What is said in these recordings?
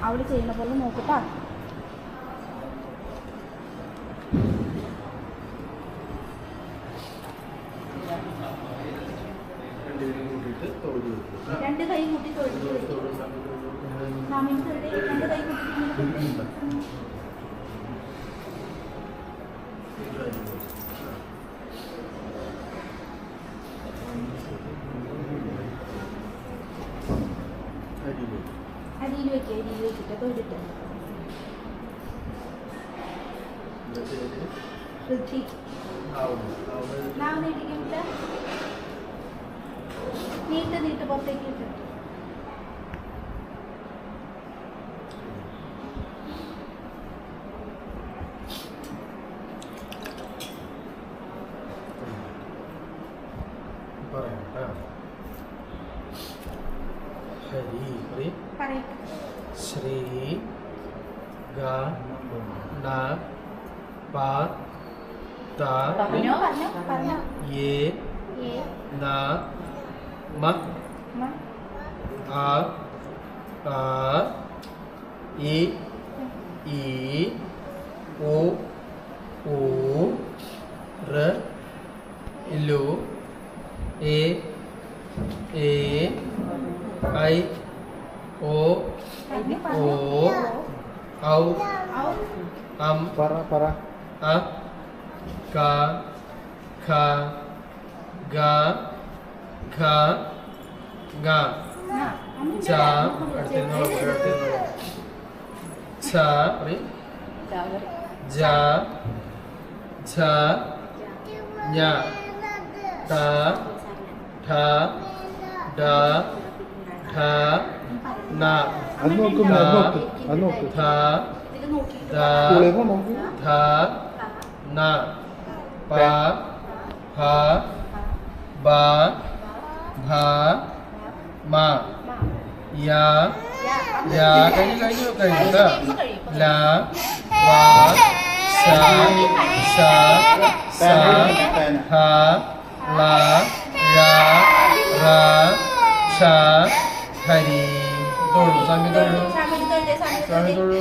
അവള് ചെയ്യുന്ന പോലെ നോക്കട്ടാ. രണ്ട് കൈ കൂട്ടി തൊഴിൽ രണ്ട് കൈ കൂട്ടി അടിയിൽ വെക്കുക. അടിയിൽ വെച്ചിട്ട് തൊഴിലിട്ട് നീട്ട് നീട്ട് പുറത്തേക്ക് ഇട്ട് ശ്രീ ഗ ന പ ത യേ ന മ ആ ഇ ഈ ഉ ഊ ഋ ലു എ ഐ ഓ ഓ ഔ അം അ ക ഖ ഗ ഘ ഗ ച ഛ ജ ഝ ഞ ത ഠ ഡ ഠ ന ധ ധ ധ ന പ ഫ ബ ഭ മ യ കഴിഞ്ഞു ല വ ശ ശ സ ഹ ള ഴ റ ഷ ഹരി തൊഴു സ്വാമി തൊഴു സ്വാമി തൊഴു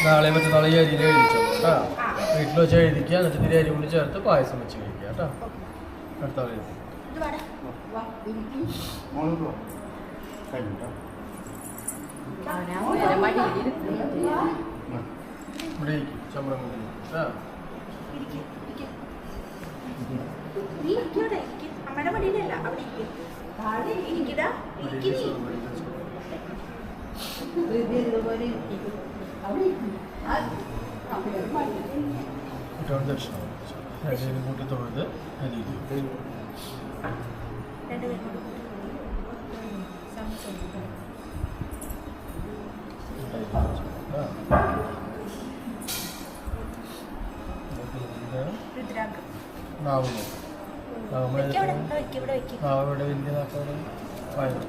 നാളെ മറ്റന്നാളെ ഈ അരിയിൽ എഴുതിച്ചോ കേട്ടോ. വീട്ടിൽ വെച്ച് എഴുതിക്കുക. എന്നിട്ട് ഇതിൽ അരി കൂടി ചേർത്ത് പായസം വെച്ച് കഴിക്കുക കേട്ടോ. അടുത്ത ആൾ എഴുതി ഇവിടെ ഇരിക്കും. ചമ്പളം കൂടി അമ്മയുടെ മടിയിലല്ല അവിടെ ഇരിക്കടാ. ദക്ഷിണ ഹരിയും കൂട്ടി തൊഴുത് ഹരി നാവുന്നു നാവിടെ വലിയ നാക്കോടെ വായു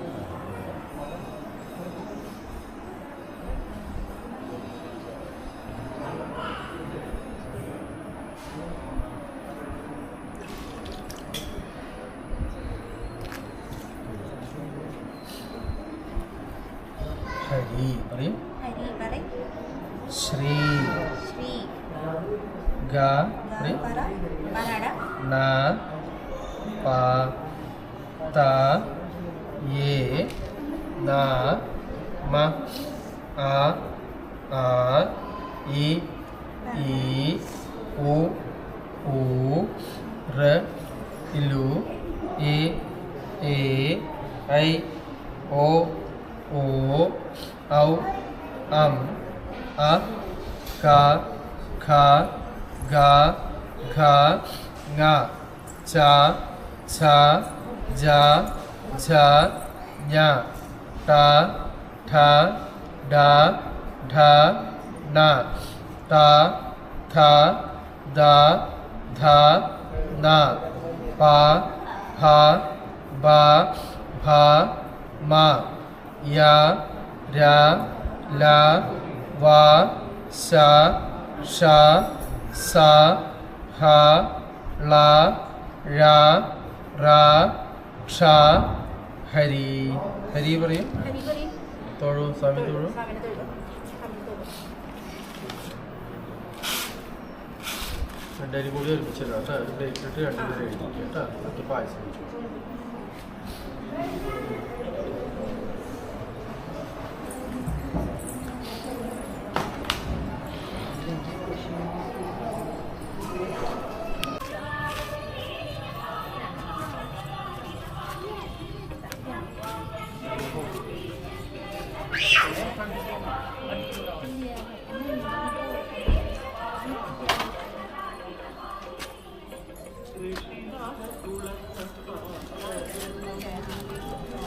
ഹരി പറയും ശ്രീ ഗ ന പ ത യേ ന മ ആ ഇ ഈ ഉ ഊ ഋ ലു എ ഐ ഓ ഓ ഔ അം അ ക ഖ ഗ ഘ ങ ച ഛ ജ ഝ ഞ ത ഠ ഡ ഢ ണ ത ഥ ദ ധ ന പ ഫ ബ ഭ മ യ ര ല വ ശ ഷ സ ഹ ഹ ള ഴ റ ക്ഷ ഹരി. ഹരി പറയും. ഹരി പറയും. തൊഴു സ്വാമി തൊഴു. സ്വാമിനെ തൊഴുക. സ്വാമിനെ തൊഴുക. രണ്ടരി കൂടി ഒരുമിച്ചില്ല കേട്ടോ. ഡേറ്റ് ഇട്ട് രണ്ടുപേരും എഴുതിക്കുക കേട്ടോ. എന്നിട്ട് പായസം വെച്ചു.